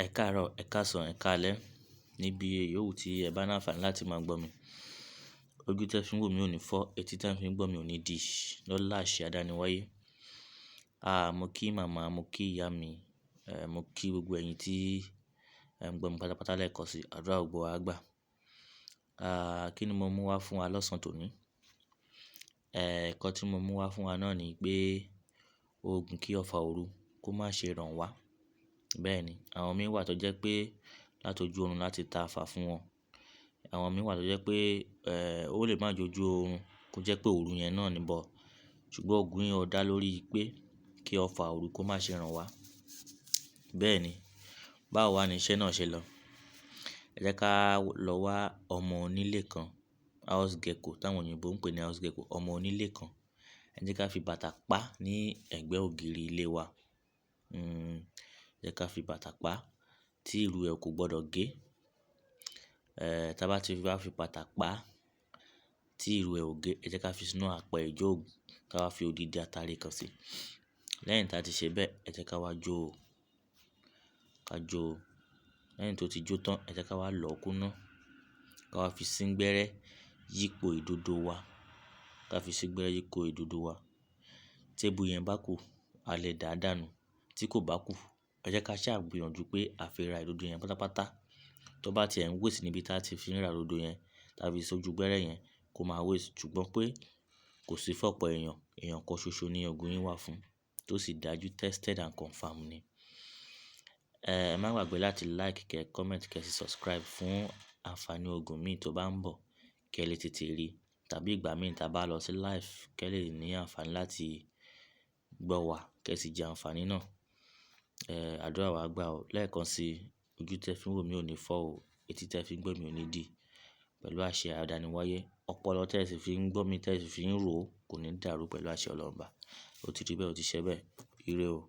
Ẹ káàárọ̀, ẹ káàsán, ẹ káalẹ́ níbi yòówù tí ẹ bá ní àǹfààní láti máa gbọ́ mi. Ojú tẹ́ fi ń wò mí ò ní fọ́, etí tẹ́ fi ń gbọ́ mi ò ní di lọ́lá àṣẹ àdániwáyé. Mo kí màmá, mo kí ìyá mi, mo kí gbogbo ẹ̀yin tí ẹ ń gbọ́ mi pátápátá lẹ́ẹ̀kan sí àdúrà gbogbo wa gbà. Kí ni mo mú wá fún wa lọ́sàn-án tòní? Ẹ̀kọ́ tí mo mú wá fún wa náà ni pé Ògùn kí ọfà òru kó má ṣe ràn wá. Bẹ́ẹ̀ni, àwọn mí wà tó jẹ́ pé látojú oorun láti ta àfà fún wọn. Àwọn mí wà tó jẹ́ pé ó lè má jojú oorun kó jẹ́ pé òru yẹn náà ni bọ̀. Ṣùgbọ́n Ògùn yẹn ó dá lórí pé kí ọfà òru kó má ṣe ràn wá. Bẹ́ẹ̀ni, báwo wá ni iṣẹ́ náà ṣe lọ? Ẹ jẹ́ ká lọ wá ọmọ onílé kan, house gecko táwọn òyìnbó ń pè ní house gecko, ọmọ onílé kan. Ẹ jẹ́ ká fi bàtà pa ní ẹ̀gbẹ́ ògiri ilé wa. Ẹ jẹ́ ká fi bàtà pa tí ìrù ẹ kò gbọdọ̀ gé. Tí a bá ti wá fi bàtà pa tí ìrù ẹ ò gé, ẹ jẹ́ ká fi sínú àpò ìjó ògùn ká wá fi odidi atare kan sí. Lẹ́yìn tí a ti ṣe bẹ́ẹ̀, ẹ jẹ́ ká wá jó o. Ká jó o. Lẹ́yìn tó ti jó tán, ẹ jẹ́ ká wá lọ̀ kúná. Ká wá fi síngbẹ́rẹ́ yípo ìdodo wa. Ká fi síngbẹ́rẹ́ yípo ìdodo wa. Tí ebu yẹn bá kù, a lè dà á dànù. Tí kò bá kù, ẹ jẹ́ ká ṣà gbìyànjú pé a fi ra ìdodo yẹn pátápátá. Tó bá ti ẹ̀ ń waste níbi tí a ti fi ń ra ìdodo yẹn tàbí sójú gbẹ́rẹ́ yẹn kó máa waste. Ṣùgbọ́n pé kò sí fọ́pọ̀ èèyàn, èèyàn kan ṣoṣo ni ògùn yìí wà fún. Tó sì dájú tested and confirmed ni. Ẹ má gbàgbé láti like, kẹ́ comment, kẹ́ sì subscribe fún àǹfààní ògùn mi tó bá ń bọ̀. Kẹ́ lè tètè rí tàbí ìgbà mí tí a bá lọ sí live kẹ́ lè ní àǹfààní láti gbọ́ wa kẹ́ sì jẹ àǹfààní náà. Àdúrà wa gbà o. Lẹ́ẹ̀kan sí ojú tẹ́ fi ń wò mí ò ní fọ́ o, etí tẹ́ fi ń gbọ́ mi ò ní di pẹ̀lú àṣẹ àdániwáyé. Ọpọlọ tẹ́ sì fi ń gbọ́ mi tẹ́ sì fi ń rò ó kò ní dàrú pẹ̀lú àṣẹ Ọlọ́run bá. Ó ti rí bẹ́ẹ̀, ó ti ṣẹ bẹ́ẹ̀. Ire o.